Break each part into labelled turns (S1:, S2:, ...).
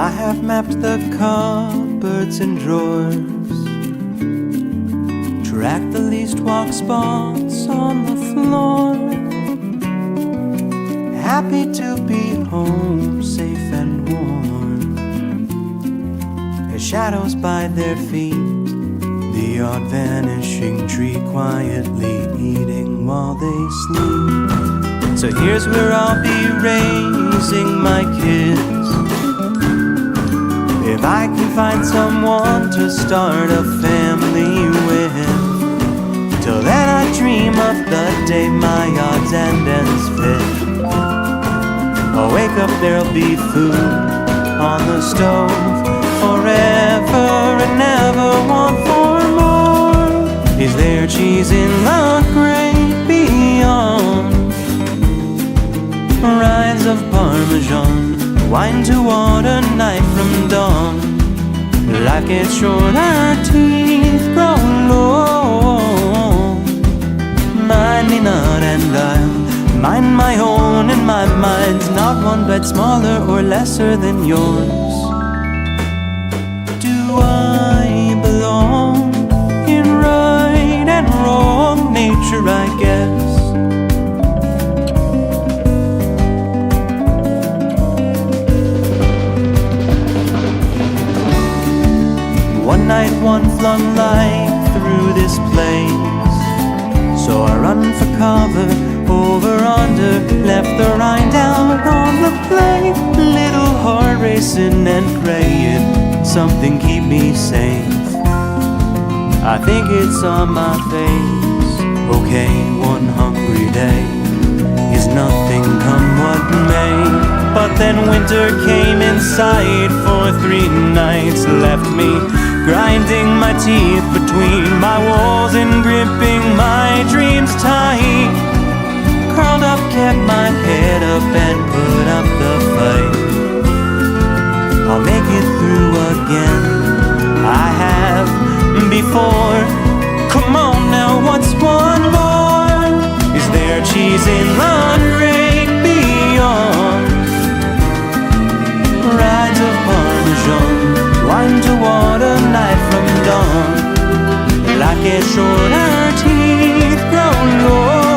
S1: I have mapped the cupboards and drawers, tracked the least walk spots on the floor. Happy to be home, safe and warm. As shadows by their feet, the odd vanishing tree quietly eating while they sleep. So here's where I'll be raising my kids, if I can find someone to start a family with. Till then I dream of the day my odds and ends fit. I'll wake up, there'll be food on the stove forever and never want for more. Is there cheese in the great beyond? Rinds of Parmesan, wine to water, night from dawn. Life gets short, our teeth grow long. Mind me not and I'll mind my own, and my mind's not one bit smaller or lesser than yours. Do I belong in right and wrong nature, I guess? One night one flung light through this place, so I run for cover, over under, left the rind out on the plate. Little heart racing and praying, something keep me safe. I think it's on my face. Okay, one hungry day is nothing, come what may. But then winter came in sight for 3 nights, left me grinding my teeth between my walls and gripping my dreams tight. Curled up, kept my head up and put up the fight. I'll make it through again, I have before. Come on now, what's one more? Is there cheese in the great beyond? Rides of Parmesan, wine to water, night from dawn. Life gets short, our teeth grow long.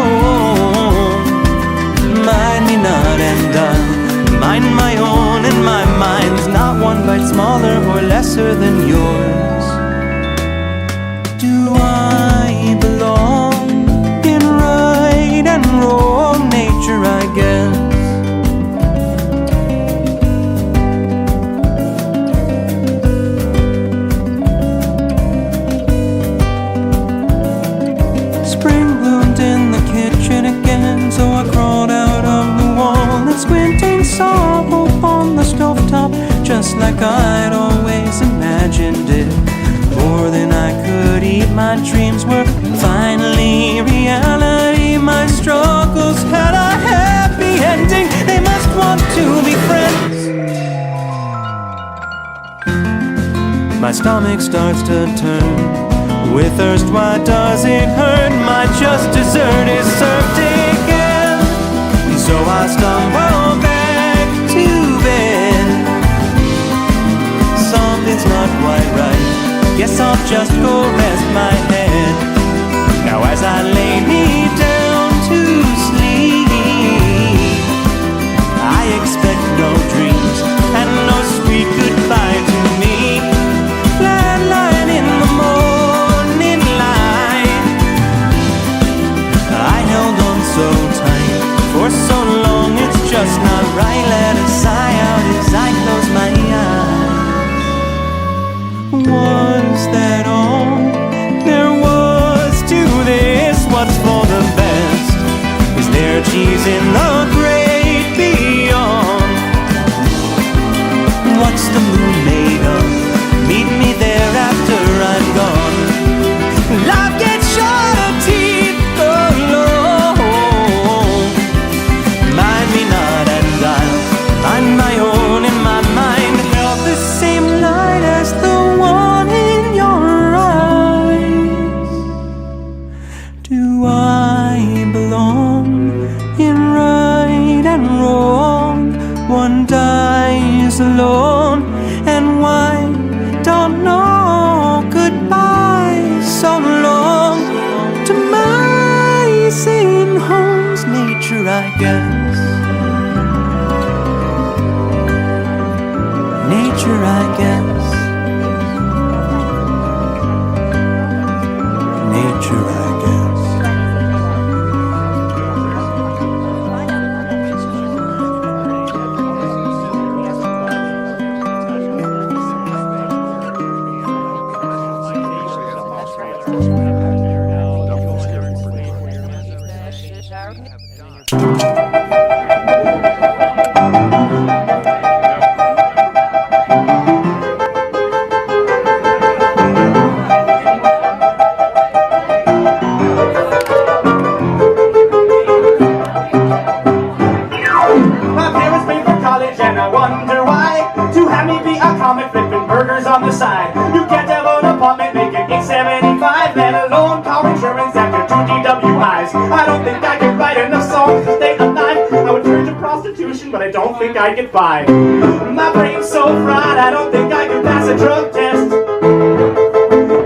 S1: Mind me not and I'll mind my own, and my mind's not one bite smaller or lesser than yours. Do I belong in right and wrong nature, I guess? So I crawled out of the wall and squinting saw hope on the stovetop, just like I'd always imagined it. More than I could eat, my dreams were finally reality. My struggles had a happy ending, they must want to be friends. My stomach starts to turn with thirst, why does it hurt? My just dessert is served again. So I stumble back to bed. Something's not quite right, guess I'll just go rest my head. Now as I lay me down to sleep, I expect no dreams and no sweet goodbye to me. Glad lying in the morning light, I held on so tight for so long, it's just not right. Let a sigh out as I close my eyes. Was that all? lies alone. And why? Don't know. Goodbye, so long to my sane home's nature, I guess. Nature, I guess. Nature, I guess.
S2: On the side, you can't have an apartment making $8.75, let alone car insurance after 2 DWIs. I don't think I could write enough songs to stay alive. I would turn to prostitution, but I don't think I'd get by. My brain's so fried, I don't think I could pass a drug test.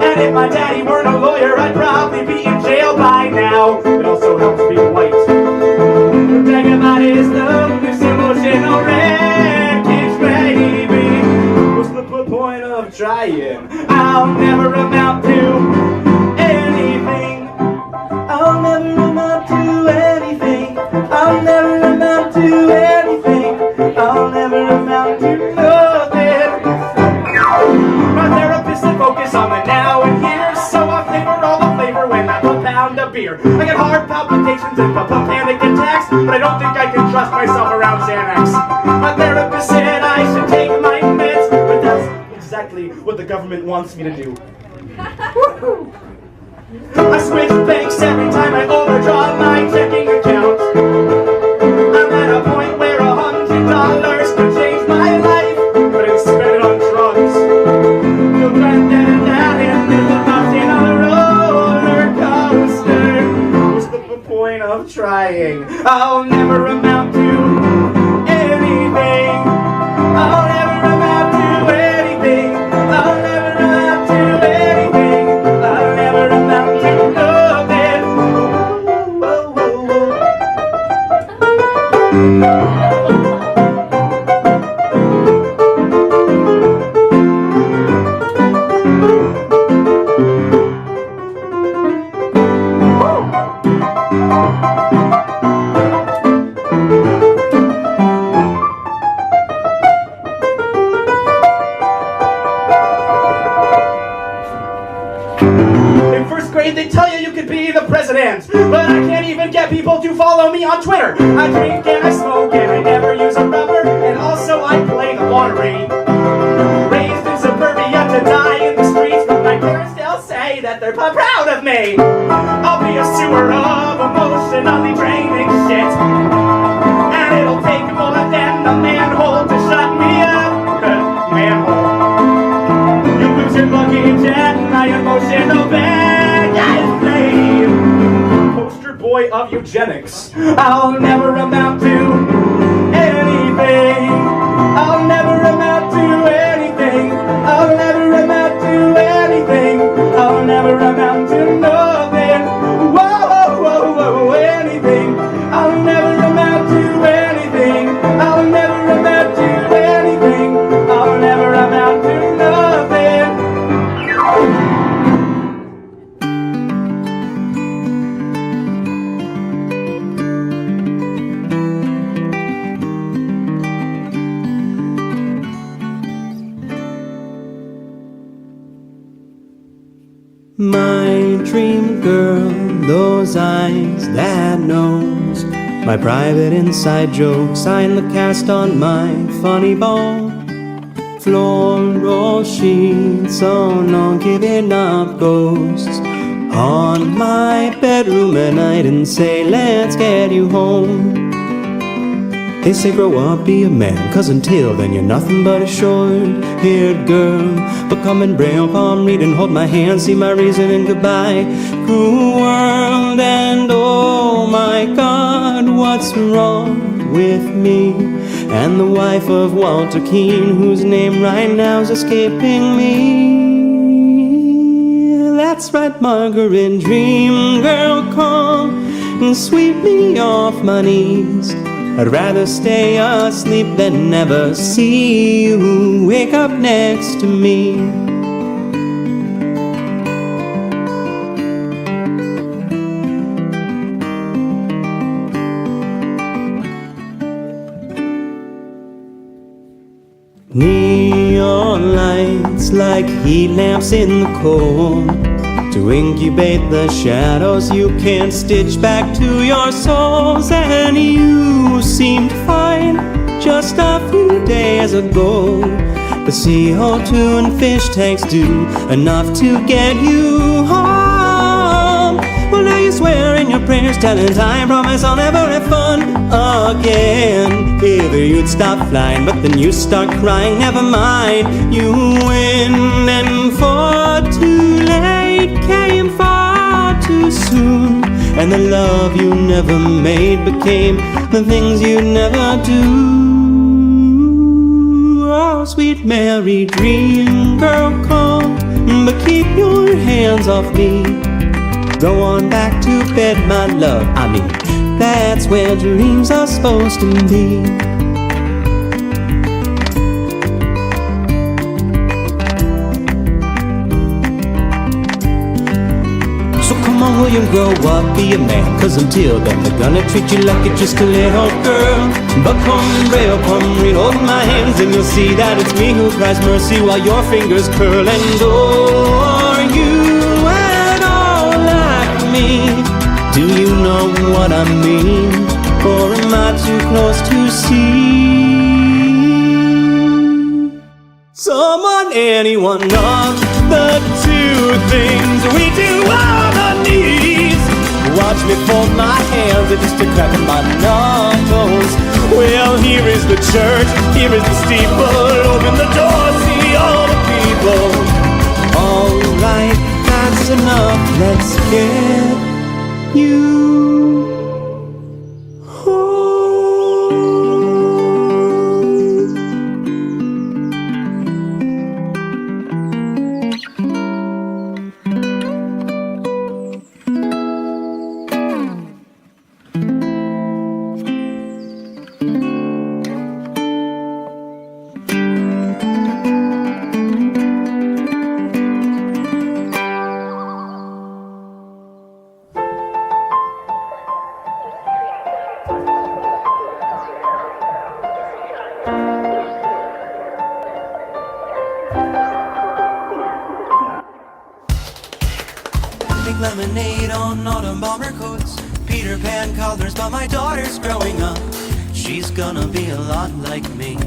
S2: And if my daddy weren't a lawyer, I'd probably be in jail by now. It also helps being white. The thing about it is this emotional wreckage, baby. What's the point of trying? I'll never amount to anything. I'll never amount to anything. I'll never amount to anything. I'll never amount to nothing. My therapist said focus on the now and here, so I flavor all the flavor when I pound a beer. I get heart palpitations and panic attacks, but I don't think I can trust myself around Xanax. My therapist said I should take my meds, but that's exactly what the government wants me to do. I switch banks every time I overdraw my checking account. I'm at a point where $100 could change my life, but I spend it on drugs. The granddad and then the mountain on a roller coaster. What's the point of trying? I'll never amount to anything. I'll never amount to anything. I'll never amount to anything. I'll never amount to nothing. Whoa, whoa, whoa, In first grade, they tell you could be the president, but I can't even get people to follow me on Twitter. I drink and I smoke and I never use a rubber, and also I play the lottery. Raised in suburbia to die in the streets, but my parents still say that they're proud of me. I'll be a sewer of emotionally draining shit, and it'll take more than a manhole to shut me up. Manhole. You lose your luggage and my emotional bag is played. Poster boy of eugenics. I'll never amount to anything. I'll never amount to anything. I'll never amount to anything. I'll never amount to nothing. Whoa, whoa, whoa, whoa, anything. I'll never amount to anything. I'll never amount to anything. I'll never amount to nothing.
S1: My dream girl, those eyes, that nose, my private inside joke, sign the cast on my funny bone. Floral sheets, oh no, giving up ghosts on my bedroom at night and say, let's get you home. They say grow up, be a man, 'cause until then you're nothing but a short-haired girl. But come and braille palm read and hold my hand, see my reason and goodbye. Cruel world, and oh my God, what's wrong with me? and the wife of Walter Keane, whose name right now's escaping me. That's right, Margaret, dream girl, come and sweep me off my knees. I'd rather stay asleep than never see you wake up next to me. Neon lights like heat lamps in the cold, to incubate the shadows you can't stitch back to your souls. And you seemed fine just a few days ago. The CO2 and fish tanks do enough to get you home. Well, now you swear in your prayers, telling time, promise I'll never have fun again. If you'd stop flying, but then you start crying, never mind, you win. And far too late came far too soon, and the love you never made became the things you never do. Oh, sweet Mary, dream girl, come, but keep your hands off me. Go on back to bed, my love, I mean, that's where dreams are supposed to be. So come on, William, grow up, be a man, 'cause until then they're gonna treat you like you're just a little girl. But come and Braille, come read over my hands, and you'll see that it's me who cries mercy while your fingers curl. And oh, are you at all like me? Do you know what I mean? Or am I too close to see? Someone, anyone of the two things we do on our knees. Watch me fold my hands, it's just a crack in my knuckles. Well, here is the church, here is the steeple. Open the door, see all the people. Alright, that's enough, let's get you home. Lemonade on autumn bomber coats, Peter Pan collars, but my daughter's growing up. She's gonna be a lot like me,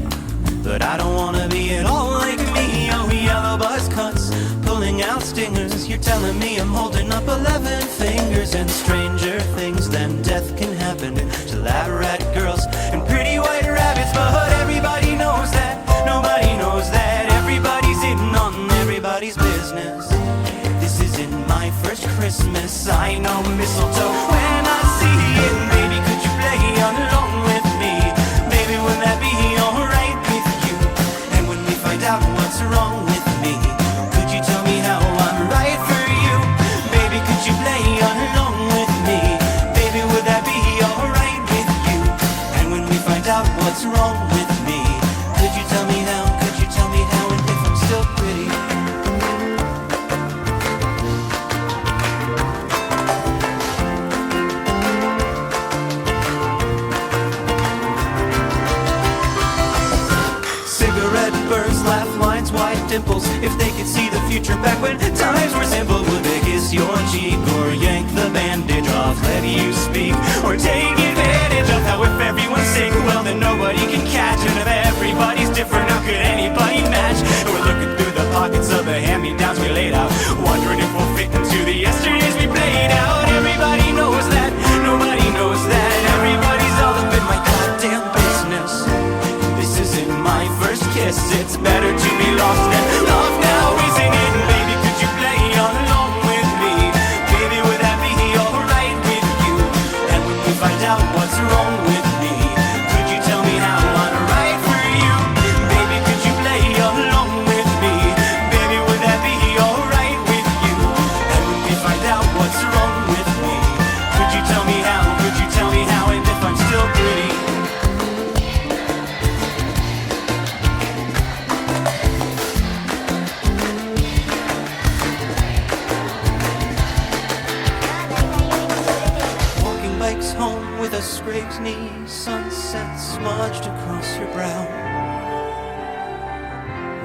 S1: but I don't wanna be at all like me. Oh, yellow buzz cuts, pulling out stingers. You're telling me I'm holding up 11 fingers, and stranger things than death can happen to lab rat girls and pretty white rabbits. But everybody knows that, nobody knows that. Everybody's in on everybody's business. This isn't my first Christmas, I know mistletoe when I see it. Baby, could you play along with me? Baby, would that be alright with you? And when we find out what's wrong with me, could you tell me how I'm right for you? Baby, could you play along with me? Baby, would that be alright with you? And when we find out what's wrong with me, could you tell me how? Could you tell me how? And if I'm still pretty? Dimples, if they could see the future back when times were simple, would they kiss your cheek or yank the bandage off, let you speak, or take advantage of how if everyone's sick, well then nobody can catch, and if everybody's different, how could anybody match? And we're looking through the pockets of the hand-me-downs we laid out, wondering if we'll fit into the yesterdays we played out. Everybody knows that, nobody knows that, everybody's all up in my goddamn business. This isn't my first kiss, it's better to be lost than loved now, isn't it? Baby, could you play along with me? Baby, would that be alright with you? And when we find out what's wrong with me, could you tell me how I'm right? bent knees, sunset smudged across your brow.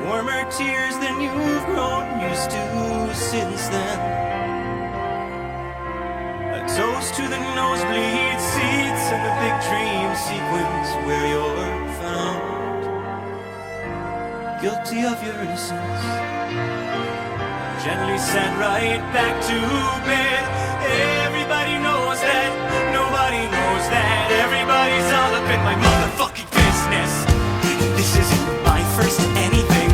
S1: Warmer tears than you've grown used to since then. A toast to the nosebleed seats and the big dream sequence where you're found, guilty of your innocence, gently sent right back to bed. Everybody knows that, nobody knows that. Everybody's all up in my motherfucking business. This isn't my first anything.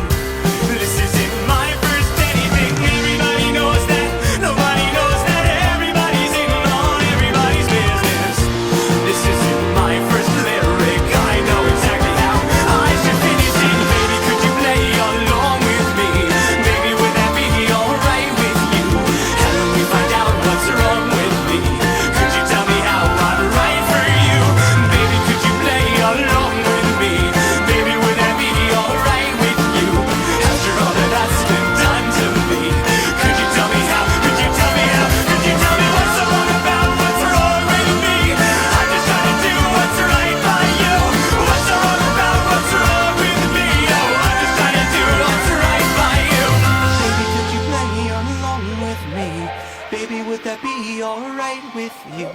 S1: This isn't my first anything. Everybody knows that, nobody knows that. Everybody's in on everybody's business. This isn't my first lyric. I know exactly how I should finish it. Baby, could you play along with me? Baby, would that be alright with you? How do we find out what's wrong with me? Could you tell me how I'm right for you? Baby, could you play along with me? Baby, would that be alright with you? After all that that's been done to me, could you tell me how? Could you tell me how? Could you tell me what's so wrong about what's wrong with me? I'm just trying to do what's right by you. What's so wrong about what's wrong with me? Oh, I'm just trying to do what's right by you. Baby, could you play along with me? Baby, would that be alright with you?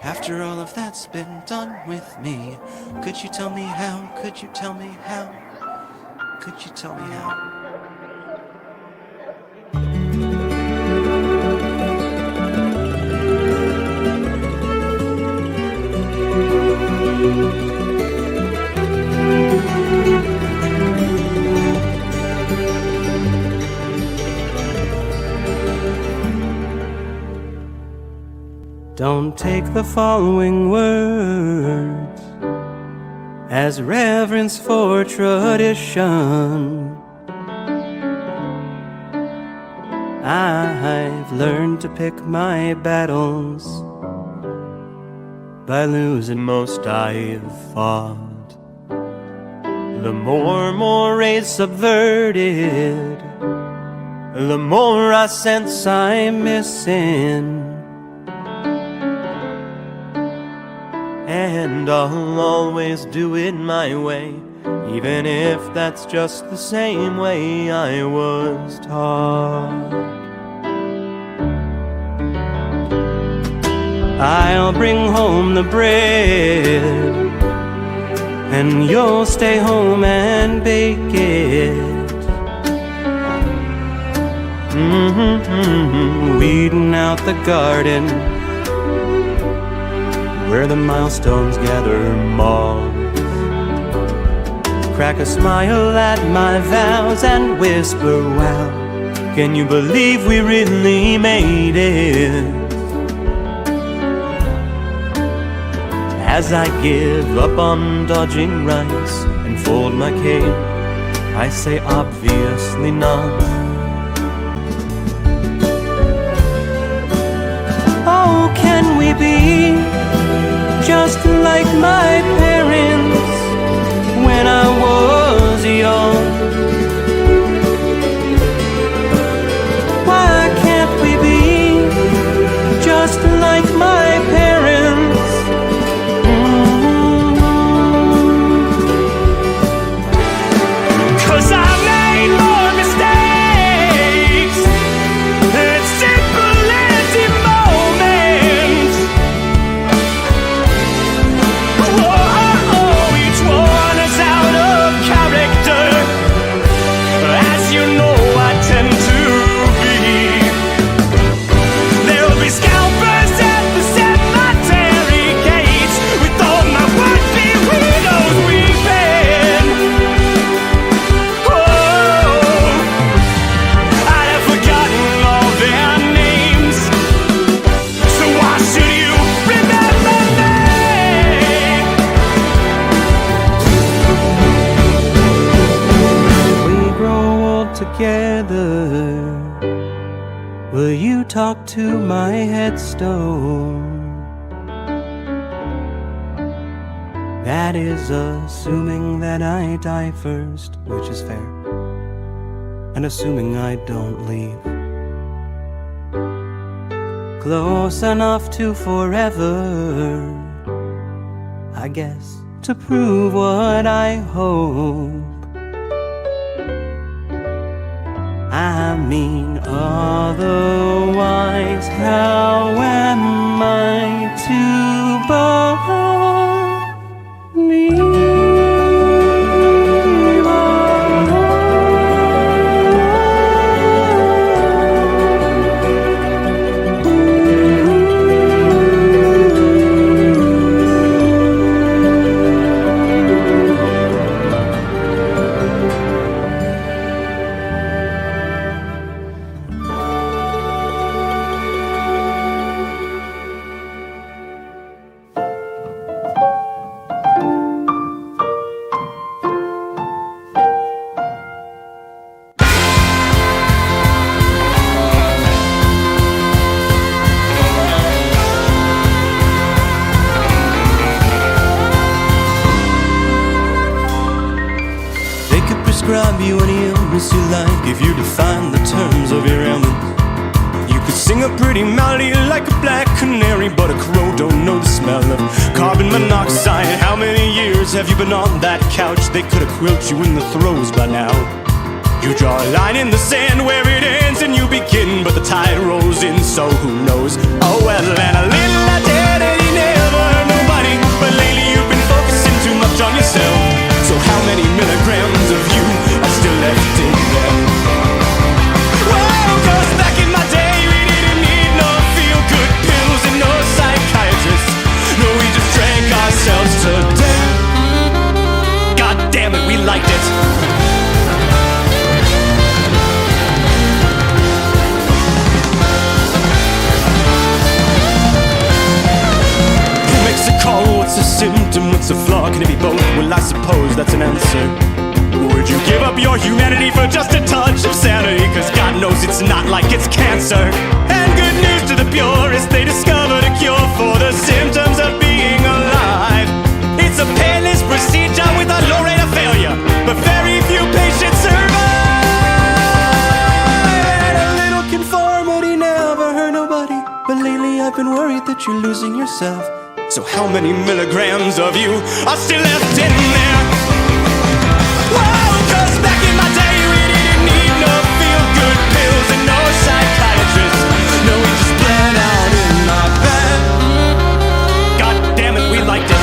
S1: After all of that's been done with me, could you tell me how? Could you tell me how? Could you tell me how? Don't take the following words as reverence for tradition. I've learned to pick my battles by losing most I've fought. The more mores subverted, the more I sense I'm missing. And I'll always do it my way, even if that's just the same way I was taught. I'll bring home the bread, and you'll stay home and bake it. Weeding out the garden where the milestones gather moss. Crack a smile at my vows and whisper, wow, can you believe we really made it? As I give up on dodging rice and fold my cape, I say obviously not. Oh, can we be just like my parents when I was young? Why can't we be just like my parents? Cause I made more mistakes. It's simple empty moments. Whoa, each one is out of character, as you know I tend to be. There'll be scalpers at the cemetery gates with all my would-be widows weeping. I'd have forgotten all their names, so why should you remember me? We grow old together. Will you talk to my headstone? That is assuming that I die first, which is fair, and assuming I don't leave. Close enough to forever, I guess, to prove what I hope. I mean, otherwise, how am I to believe? Describe you any illness you like if you define the terms of your ailment. You could sing a pretty melody like a black canary, but a crow don't know the smell of carbon monoxide. How many years have you been on that couch? They could have quilted you in the throes by now. You draw a line in the sand where it ends and you begin, but the tide rolls in, so who knows? Oh well, and a little I did and he never hurt nobody, but lately you've been focusing too much on yourself. So how many milligrams of you are still left in there? Well, 'cause back in my day we didn't need no feel-good pills and no psychiatrists. No, we just drank ourselves to death. God damn it, we liked it. Who makes a call? What's a symptom? What's a flaw? Can it be both? Well, I suppose that's an answer. Would you give up your humanity for just a touch of sanity? 'Cause God knows it's not like it's cancer. And good news to the purist, they discovered a cure for the symptoms of being alive. It's a painless procedure with a low rate of failure, but very few patients survive. And a little conformity never hurt nobody, but lately I've been worried that you're losing yourself. So how many milligrams of you are still left in there? Whoa, 'cause back in my day we didn't need no feel-good pills and no psychiatrists. No, we just bled out in my bed. God damn it, we liked it.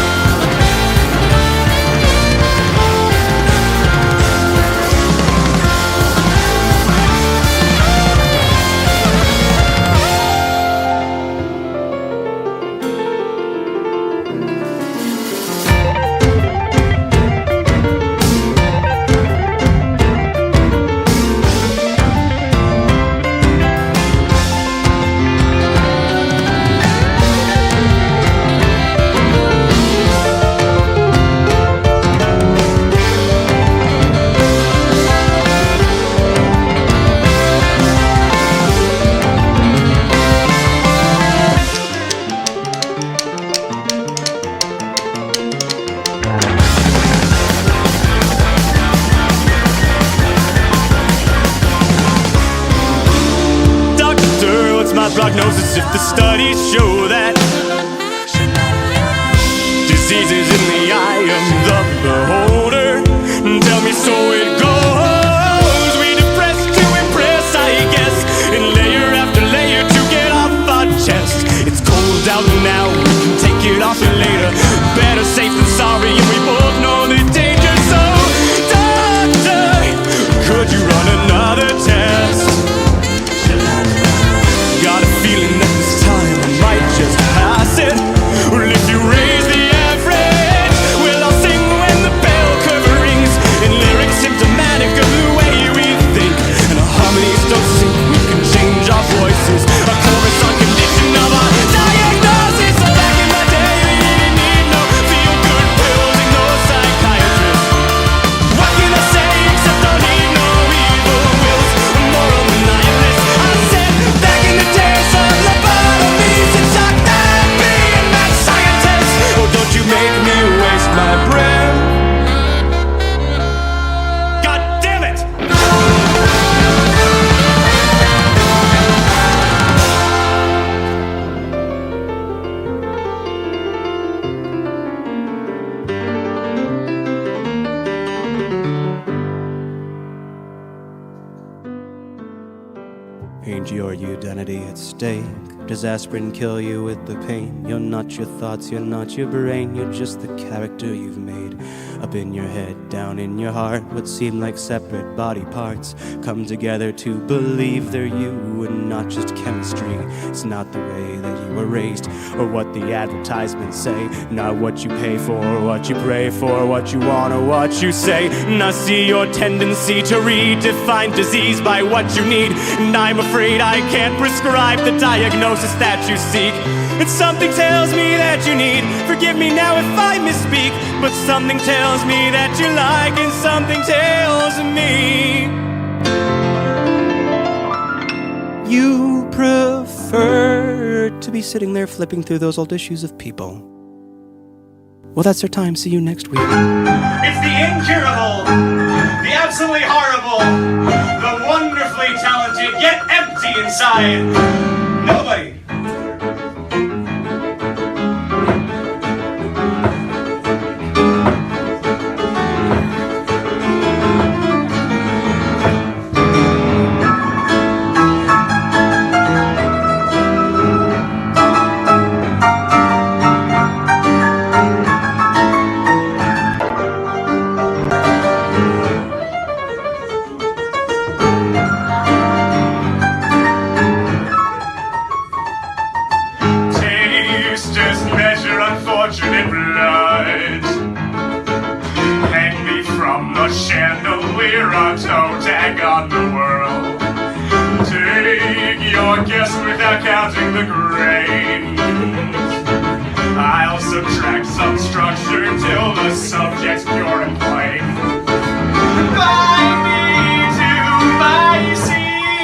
S1: Prognosis if the studies show that disease is in the eye of the beholder. Tell me so it goes. We depress to impress, I guess, and layer after layer to get off our chest. It's cold out now, we can take it off later. Better safe than sorry, and we both know the danger. So, doctor, could you run another test? Got a feeling that this time I might just pass it. Well, if you raise the average Ain't your identity at stake? Does aspirin kill you with the pain? You're not your thoughts, you're not your brain. You're just the character you've made. Up in your head, down in your heart. What seem like separate body parts come together to believe they're you and not just chemistry. It's not the way that you were raised or what the advertisements say. Not what you pay for, what you pray for, what you want or what you say. And I see your tendency to redefine disease by what you need. And I'm afraid I can't prescribe the diagnosis that you seek. And something tells me that you need. Forgive me now if I misspeak, but something tells me that you like, and something tells me you prefer to be sitting there flipping through those old issues of People. Well, that's our time. See you next week.
S2: It's the incurable, the absolutely horrible, the wonderfully talented, yet empty inside. Nobody. Without counting the grains, I'll subtract some structure till the subject's pure and plain. Bind me to my seat,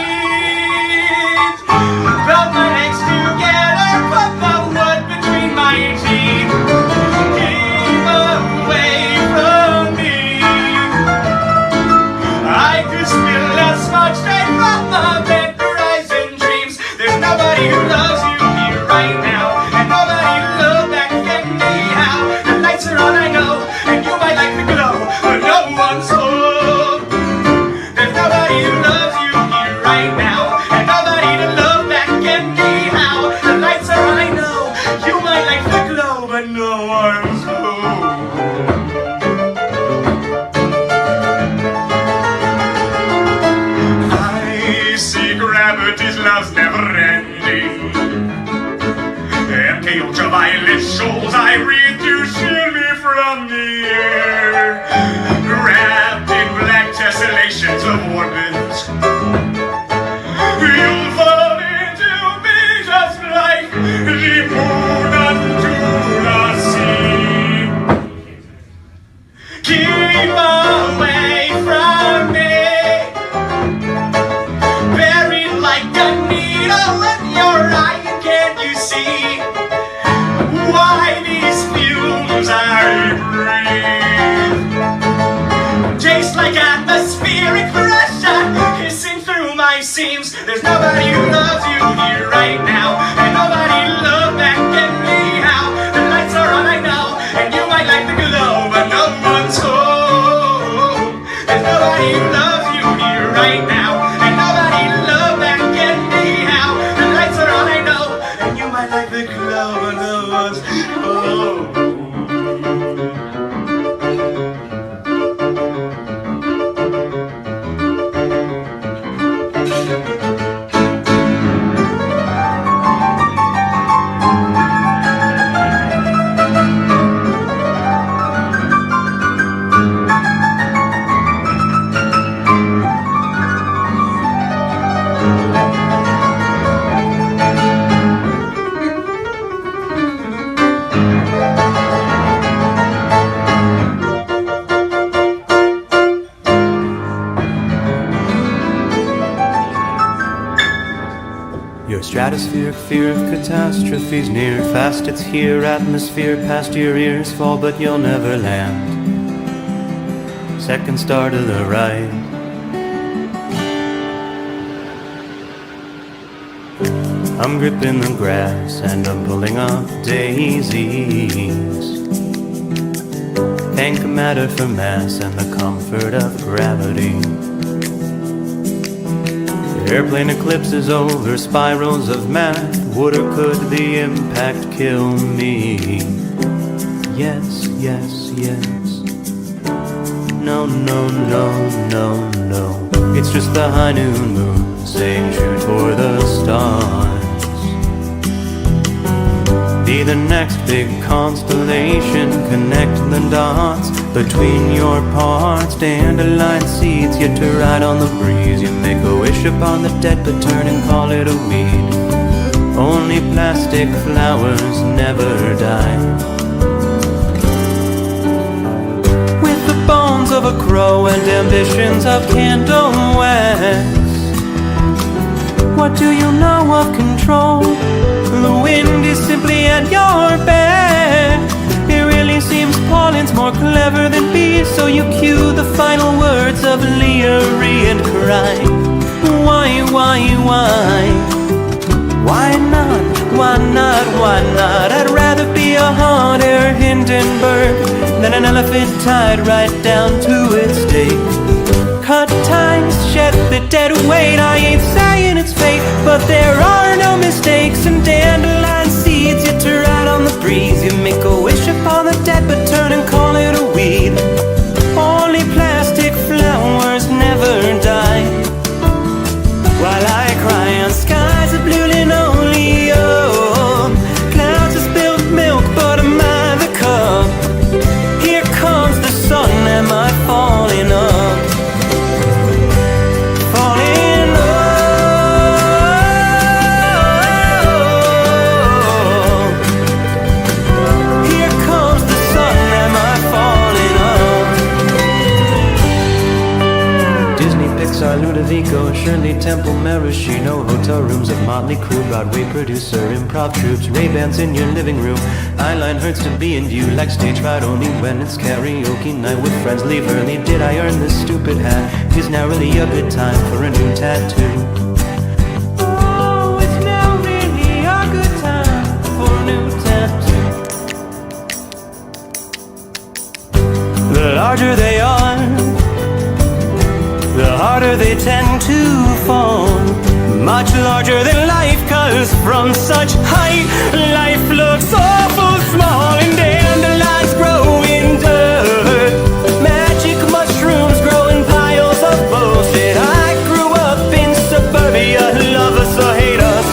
S2: put my legs together, put the wood between my teeth. Keep away from me. I could spill as much straight from the bed. Nobody who loves you here right now, and nobody who loves back anyhow. The lights are on, I know, and you might like the glow, but no one's home. There's nobody who loves you here right now, and nobody to love back anyhow. The lights are on, I know, you might like the glow, but no one's home. I see gravity's love's never ending. Empty ultraviolet shoals I read to shield me from the air. Wrapped in black tessellations of orbits, you'll fall into me just like the moon unto the sea. Keep away from me, buried like a needle in your eye. Can't you see why these fumes I breathe taste like atmospheric pressure hissing through my seams? There's nobody who loves you here right now, and nobody to love back anyhow. The lights are on, I know, and you might like the glow, but no one's home. There's nobody who loves you here right now, and nobody to love back anyhow. The lights are on, I know, and you might like the glow, but no one's home.
S1: Your stratospheric fear of catastrophes near. Fast it's here, atmosphere past your ears. Fall but you'll never land. Second star to the right. I'm gripping the grass and I'm pulling up daisies. Pink matter for mass and the comfort of gravity. Airplane eclipses over spirals of math. Would or could the impact kill me? Yes, yes, yes. No, no, no, no, no. It's just the high noon moon saying shoot for the stars. Be the next big constellation. Connect the dots between your parts. Dandelion seeds yet to ride on the breeze. You make a wish upon the dead but turn and call it a weed. Only plastic flowers never die. With the bones of a crow and ambitions of candle wax, what do you know of control? The wind is simply at your back. It really seems pollen's more clever than bees, so you cue the final words of Lea-n and cry. Why? Why not? Why not? Why not? I'd rather be a hot air Hindenburg than an elephant tied right down to its stake. Cut ties, shed the dead weight. I ain't saying it's fate, but there are no mistakes. And dandelion seeds yet to ride on the breeze. You make a wish upon the dead, but turn and call it a weed. Only plastic flowers never die. While I cry on skies of blue linoleum, clouds of spilled milk, but am I the cup? Here comes the sun, am I falling up? Ludovico, Shirley Temple, Maraschino, hotel rooms of motley crew, Broadway producer, improv troops, Ray-Bans in your living room. Eyeline hurts to be in view, like stage fright only when it's karaoke night with friends. Leave early, did I earn this stupid hat? Is now really a good time for a new tattoo? Oh, it's now really a good time for a new tattoo. The larger they are, the harder they tend to fall. Much larger than life, cause from such height life looks awful small. And dandelions grow in dirt, magic mushrooms grow in piles of bullshit. I grew up in suburbia, love us or hate us,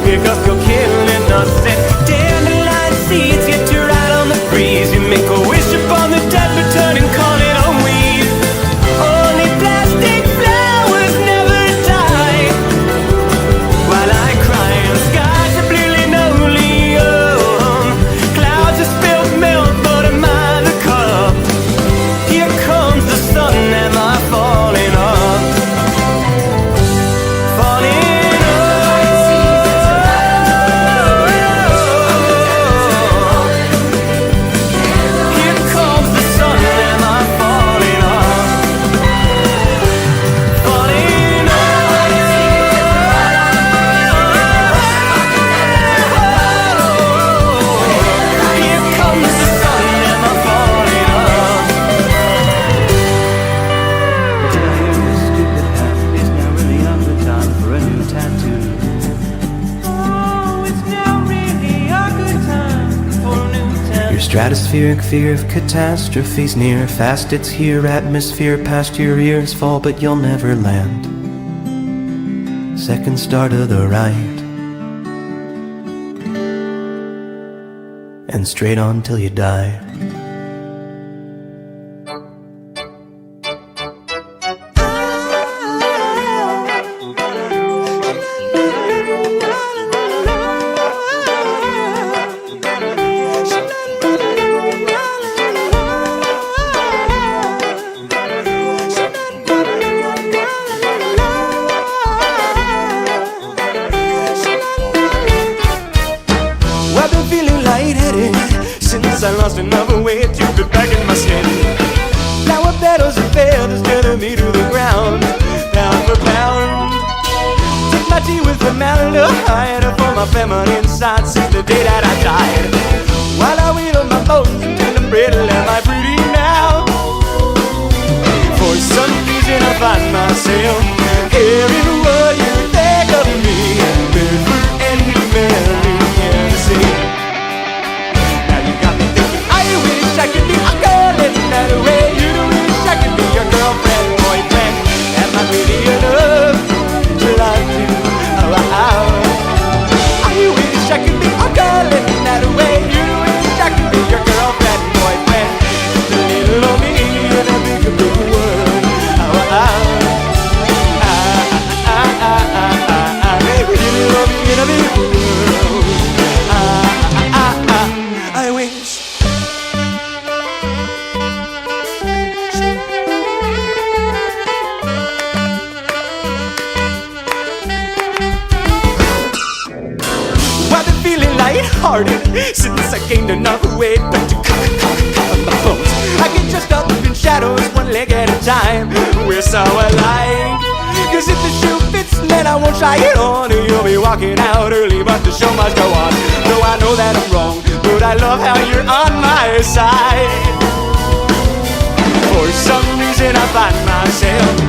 S1: because you're killing us. And dandelion seeds get to ride on the breeze. You make a wish upon the dead, but turn and call it a weed. Only plastic flowers never die. While I cry in skies of blue linoleum, clouds of spilled milk, but am I the cup? Here comes the sun, am I falling up? Falling up. Here comes the sun, am I falling up? Falling up. Here comes the sun, am I falling up? Did I hear this stupid hat? Is now really a good time for a new tattoo? Oh, it's now really a good time for a new tattoo. Your stratospheric fear of catastrophe's near. Fast it's here, atmosphere past your ears fall, but you'll never land. Second star to the right, and straight on till you die. I've been feeling lightheaded since I lost enough weight to fit back in my skin. Flower petals and feathers tether me to the ground, pound for pound. Take my tea with formaldehyde for my feminine side since the day that I died. While I wait on my bones until I'm brittle, am I pretty now? For some reason I find myself everywhere you
S2: hearted since I gained enough weight to cut my bones. I get just up in shadows, one leg at a time. We're so alike. Cause if the shoe fits, then I won't try it on. You'll be walking out early, but the show must go on. Though I know that I'm wrong, but I love how you're on my side. For some reason I find myself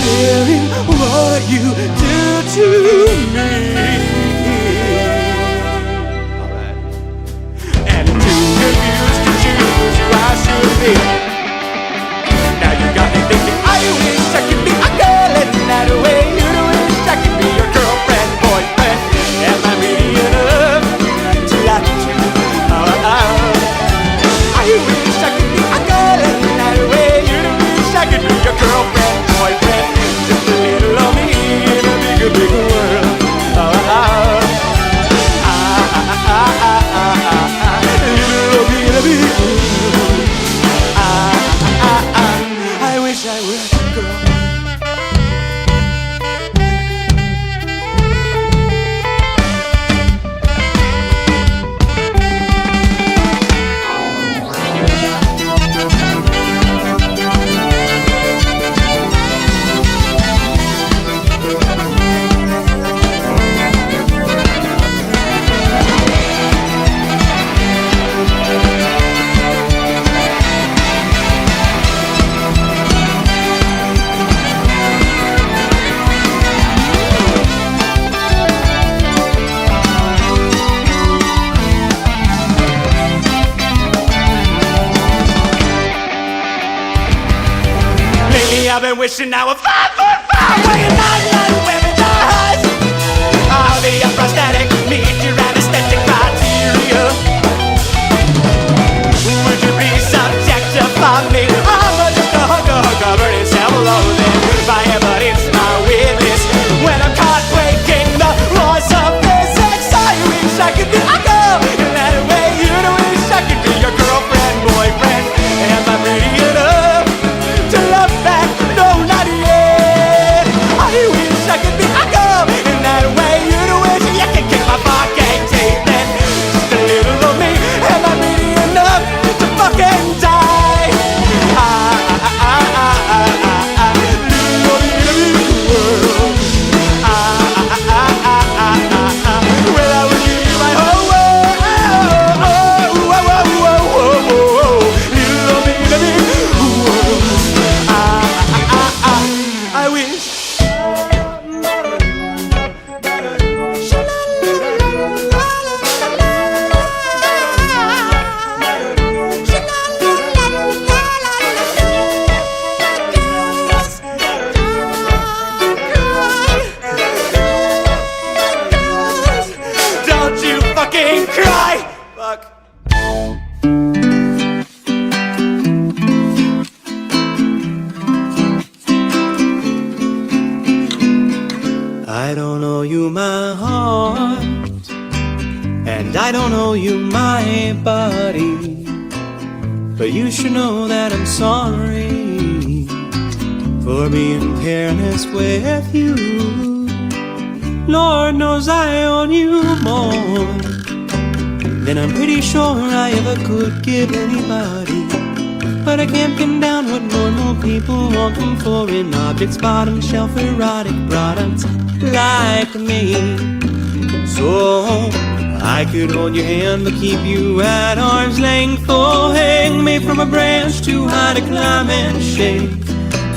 S2: caring what you do to me. Alright. And too confused to choose who I should be. Now you got me thinking, I wish I could be a girl in that way. You wish I could be your girlfriend, boyfriend. Am I really enough to love you? I wish I could be a girl in that way. You wish I could be your girlfriend, boyfriend. Just a little of me in a bigger, bigger world. Little of me in a big world. I wish I were a girl. I've been wishing now a 5'5" weighing 9 women eyes. I'll be a prosthetic, meet your anesthetic criteria. Would you be subjectify me? I'm just a hugger covered in self-loathing. My evidence, my witness. When I'm caught breaking the laws of physics, I wish I could be a girl in that way. You wish I could be your girlfriend, boyfriend. Am I pretty enough to love back? No, not yet. I wish I could be a girl in that way. You wish you could kick my fucking teeth in. Just a little of me. Am I pretty enough to fucking die? Little of me in a big world. Well, I would give you my whole world. Little of me in a big world. I wish. Don't you fucking cry. Fuck. I don't owe you my heart, and I don't owe you my body, but you should know that I'm sorry for being careless with you. Lord knows I owe you more than I'm pretty sure I ever could give anybody. But I can't pin down what normal people want them for in objects, bottom shelf erotic products like me. So I could hold your hand but keep you at arm's length, or hang me from a branch too high to climb and shake.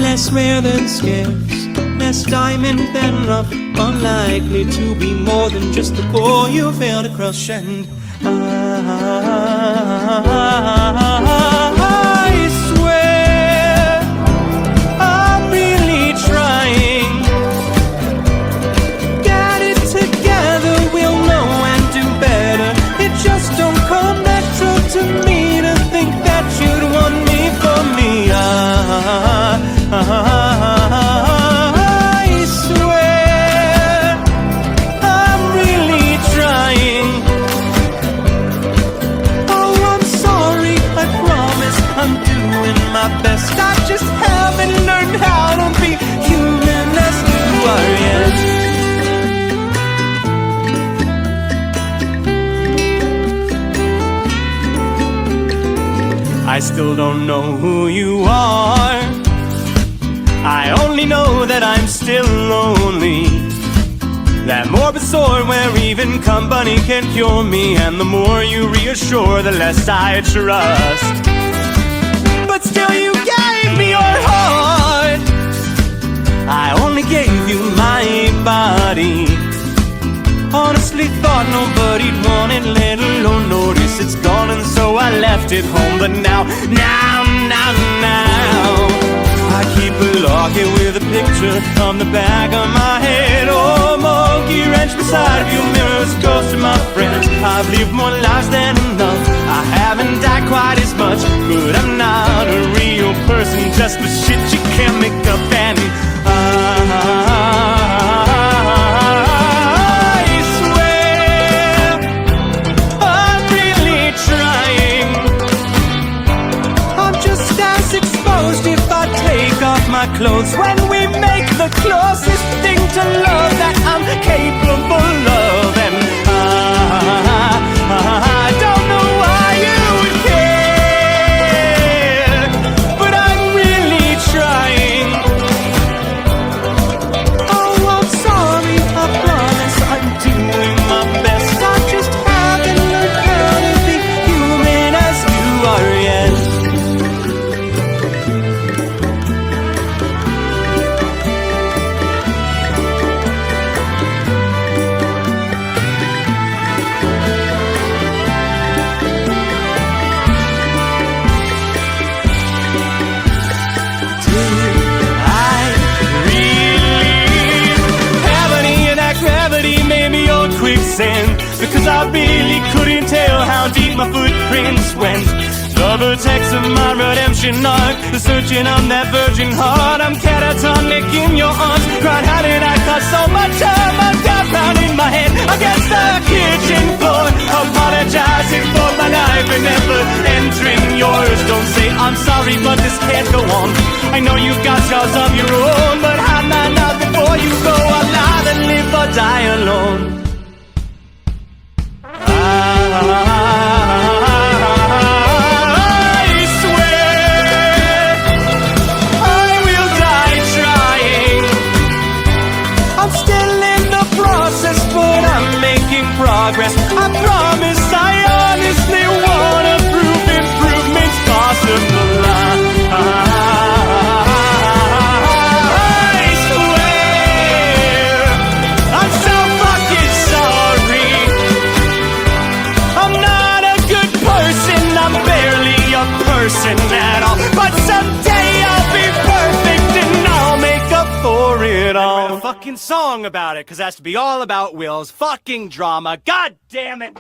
S2: Less rare than scarce, less diamond than rough, unlikely to be more than just the core you failed to crush. And I swear I'm really trying. Get it together, we'll know and do better. It just don't come natural to me to think that you'd want me for me. I swear I'm really trying. Oh, I'm sorry, I
S1: I still don't know who you are. I only know that I'm still lonely. That morbid sore where even company can cure me. And the more you reassure, the less I trust. But still you gave me your heart. I only gave you my body. Honestly thought nobody'd want it, let alone notice it's gone. And so I left it home. But now I keep a locket with a picture on the back of my head. Oh, monkey wrench beside a few mirrors, ghosts of my friends. I've lived more lives than enough. I haven't died quite as much, but I'm not a real person, just the shit you can't make up. And I swear I'm really trying. I'm just as exposed if I take off my clothes when we make the closest thing to love that I'm capable of. And I don't know why you would care, but I'm really trying. Oh, I'm sorry, I promise I'm doing my best. I just haven't learned how to be human as you are yet. Because I really couldn't tell how deep my footprints went. The vertex of my redemption arc, the searching of that virgin heart. I'm catatonic in your arms, cried how did I cause so much time? I've got pounding my head against the kitchen floor, apologizing for my life and never entering yours. Don't say I'm sorry, but this can't go on. I know you've got scars of your own, but hide mine out before you go. Alive and live or die alone. I swear I will die trying. I'm still in the process, but I'm making progress. I promise I honestly wanna prove improvement's possible. I swear I'm so fucking sorry. I'm not a good person, I'm barely a person at all. But someday I'll be perfect and I'll make up for it all. I write a fucking song about it, cause it has to be all about Will's fucking drama. God damn it!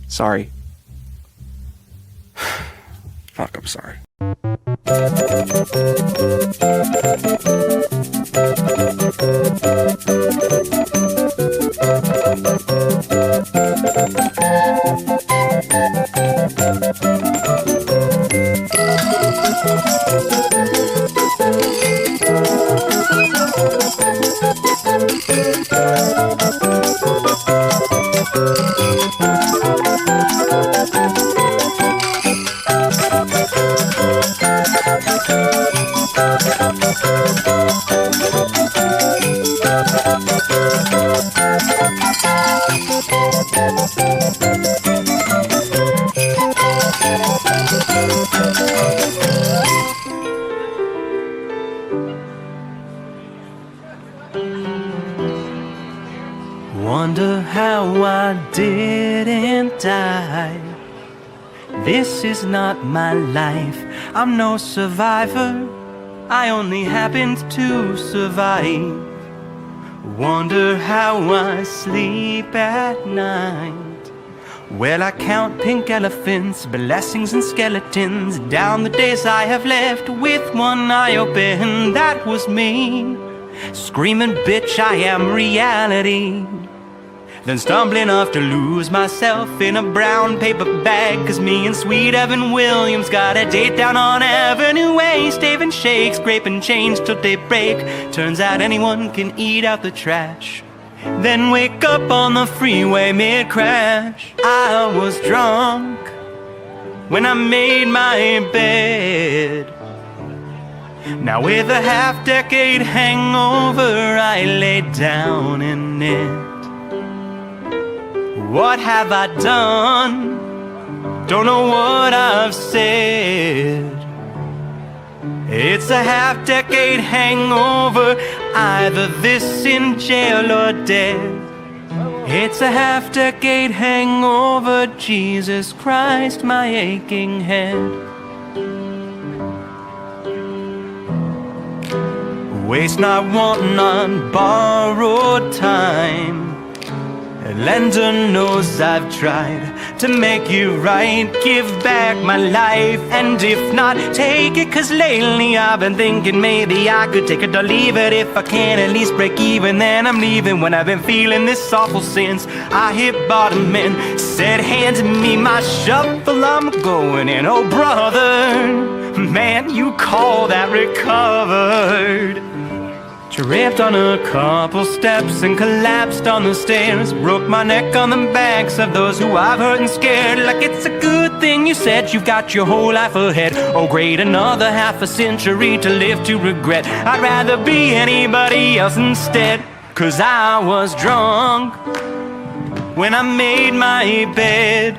S1: Sorry. Fuck, I'm sorry. Wonder how I didn't die. This is not my life, I'm no survivor, I only happened to survive. Wonder how I sleep at night. Well, I count pink elephants, blessings and skeletons, down the days I have left with one eye open. That was me, screaming, bitch, I am reality. Then stumbling off to lose myself in a brown paper bag, cause me and sweet Evan Williams got a date down on Avenue A. Staving shakes, scraping change till they break. Turns out anyone can eat out the trash, then wake up on the freeway mid-crash. I was drunk, when I made my bed. Now with a half-decade hangover, I lay down in it. What have I done? Don't know what I've said. It's a half-decade hangover, either this in jail or dead. It's a half-decade hangover, Jesus Christ, my aching head. Waste not wanting on borrowed time. Lender knows I've tried to make you right, give back my life, and if not, take it, 'cause lately I've been thinking maybe I could take it or leave it. If I can at least break even, then I'm leaving. When I've been feeling this awful since I hit bottom and said, hand me my shuffle, I'm going in. Oh brother, man, you call that recovered? Tripped on a couple steps and collapsed on the stairs. Broke my neck on the backs of those who I've hurt and scared. Like it's a good thing you said you've got your whole life ahead. Oh great, another half a century to live to regret. I'd rather be anybody else instead. 'Cause I was drunk when I made my bed.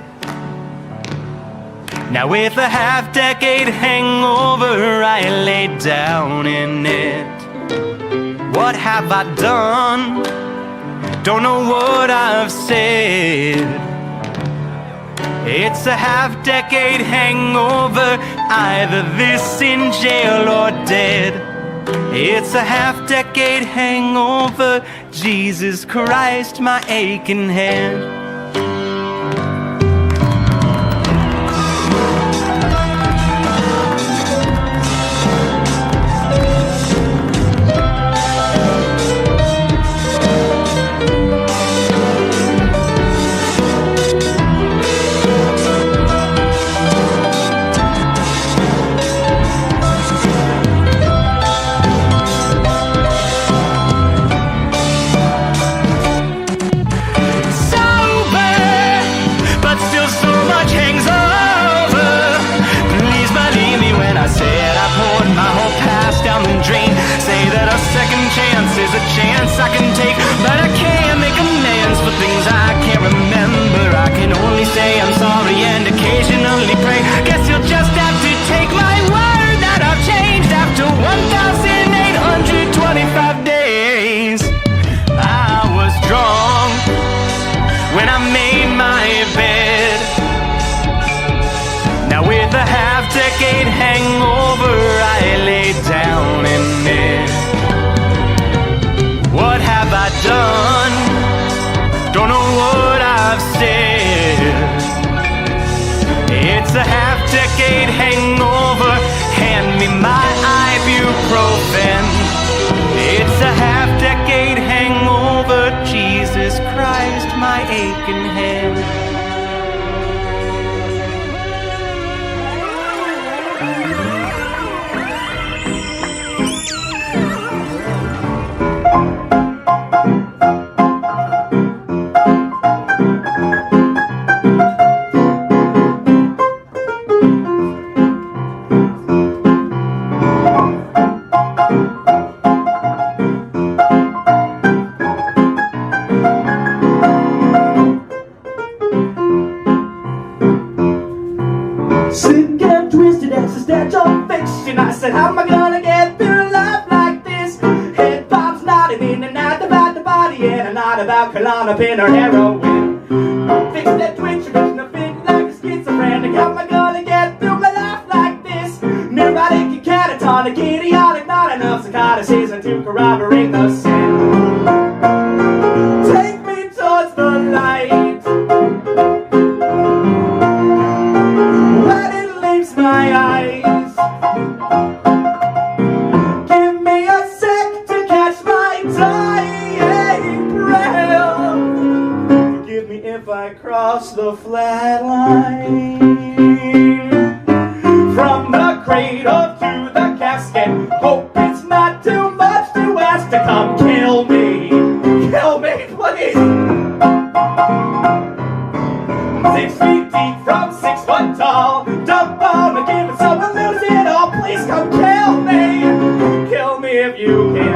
S1: Now with a half-decade hangover, I lay down in it. What have I done? Don't know what I've said. It's a half-decade hangover, either this in jail or dead. It's a half-decade hangover, Jesus Christ, my aching head. Is a chance I can take, but I can't make amends for things I can't remember. I can only say I'm sorry and occasionally pray. Guess you'll just have to take my word that I've changed after 1,825 days. I was drunk when I made my bed. Now with a half-decade hangover, I lay down in it. What have I done? Don't know what I've said. It's a half-decade hangover, hand me my ibuprofen. It's a half-decade hangover, Jesus Christ, my aching head.
S2: I said, how am I gonna get through life like this? Head bobs nodding in and out about the body, and a lot about Klonopin or heroin. Fix that twitch, vision of fit like a schizophrenic. How am I gonna get through my life like this? Neurotic and catatonic, idiotic, not enough psychoticism to corroborate the sin. Take me towards the light, but it leaves my eyes. Give me a sec to catch my dying breath. Forgive me if I cross the flat line. From the cradle to the casket, hope it's not too much to ask to come kill me. you can.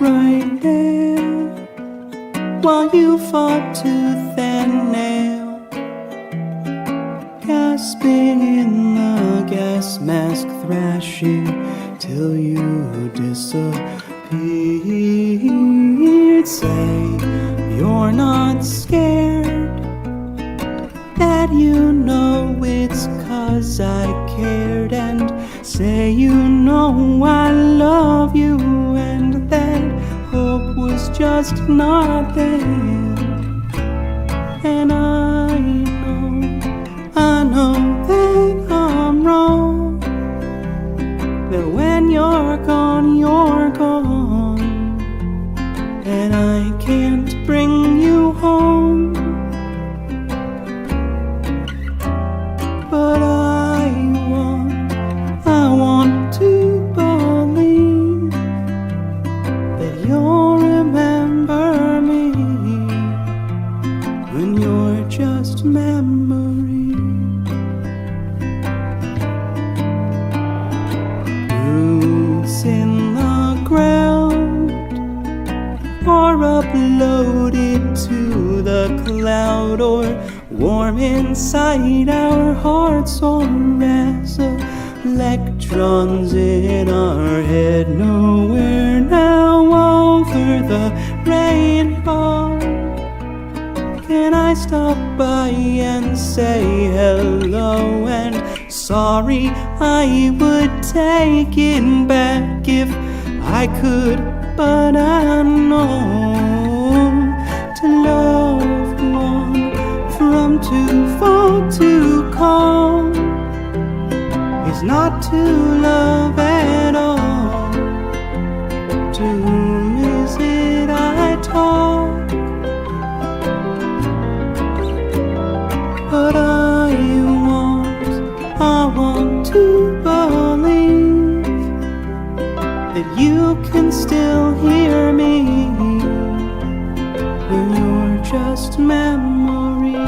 S1: right there while you fought tooth and nail, gasping in the gas mask, thrashing till you disappeared. Say you're not scared, that you know it's 'cause I cared, and say you know I love you, and that hope was just not there. And I know that I'm wrong, that when you're gone, you're gone, and I can't bring you home. But I want to believe that you'll remember me when you're just memory. Roots in the ground or uploaded to the cloud, or warm inside our hearts, or as electrons in our head, nowhere now over the rainbow. Can I stop by and say hello and sorry? I would take it back if I could, but I know to love one from too far to call is not to love at all. To whom is it I talk? But I want to believe that you can still hear me when you're just memory.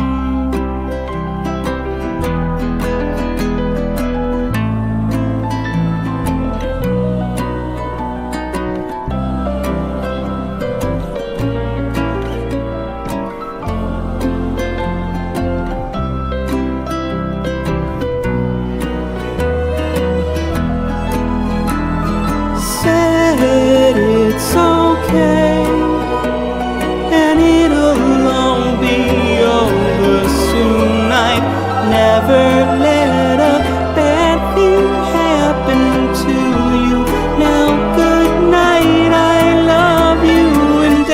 S1: Said it's okay, and it'll all be over soon. I'd never let a bad thing happen to you. Now good night, I love you, and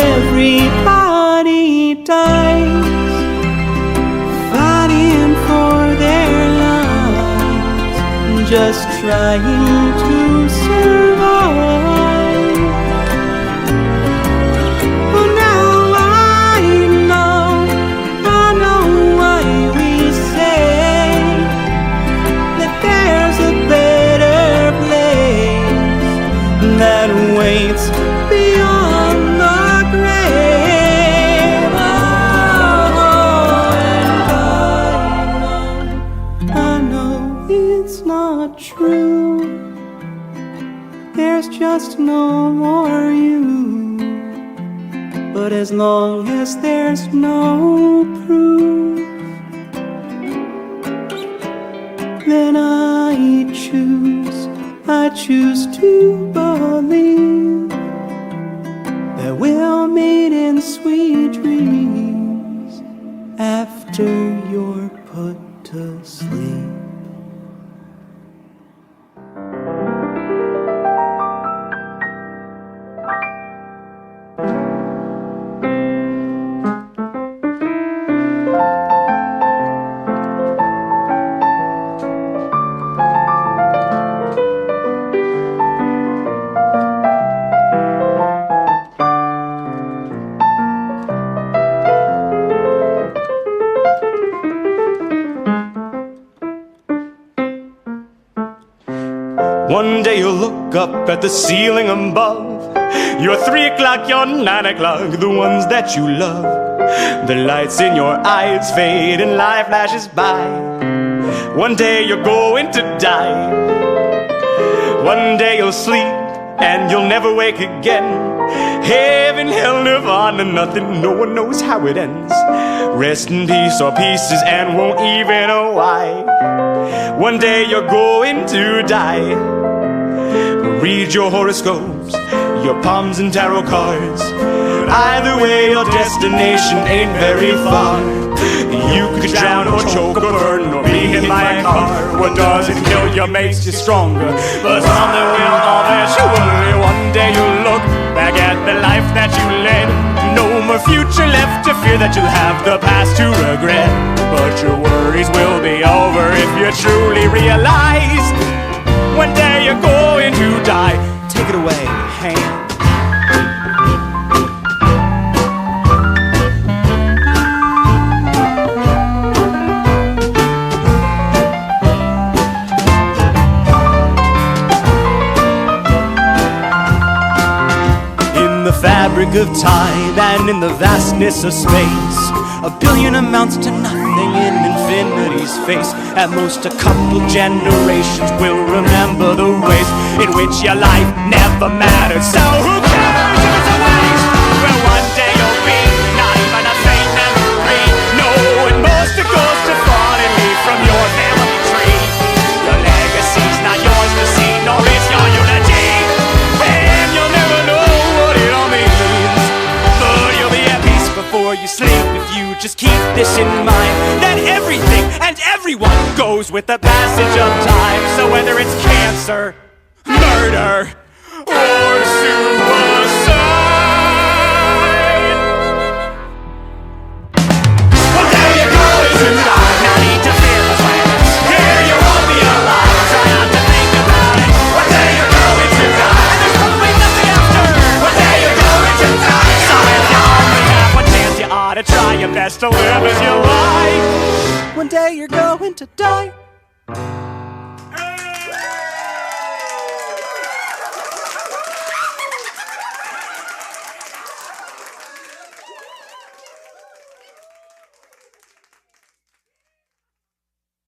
S1: everybody dies fighting for their lives, just trying to survive. But now I know why we say that there's a better place that waits beyond the grave. Oh, and I know it's not true. There's just no more you. But as long as there's no proof, then I choose to believe that we'll meet in sweet dreams after you're put to sleep.
S3: One day you'll look up at the ceiling above. Your 3 o'clock, your 9 o'clock, the ones that you love. The lights in your eyes fade and life flashes by. One day you're going to die. One day you'll sleep and you'll never wake again. Heaven, hell, nirvana, nothing, no one knows how it ends. Rest in peace or pieces and won't even know why. One day you're going to die. Read your horoscopes, your palms and tarot cards. Either way, your destination ain't very far. You could drown or choke or burn or be hit by a car. What doesn't kill you makes you stronger, but something will eventually. One day you'll look back at the life that you led. No more future left to fear, that you'll have the past to regret. But your worries will be over if you truly realize one day you're going to die. Take it away, hand. The fabric of time and in the vastness of space, a billion amounts to nothing in infinity's face. At most a couple generations will remember the ways in which your life never mattered. So who cares if it's a waste? Well, one day you'll be not even a faint memory. No, and most it goes to fall and leave from your family tree. Your legacy's not yours to see, nor is your eulogy. And you'll never know what it all means, but you'll be at peace before you sleep if you just keep this in mind, that everything and everyone goes with the passage of time. So whether it's cancer, murder, or suicide, one day you're going to die. No need to fear the silence. Here you won't be alive. Try not to think about it. One day you're going to die, and there's probably nothing after. One day you're going to die. So if you only have one chance, you ought to try your best to live as you like. One day you're going to die.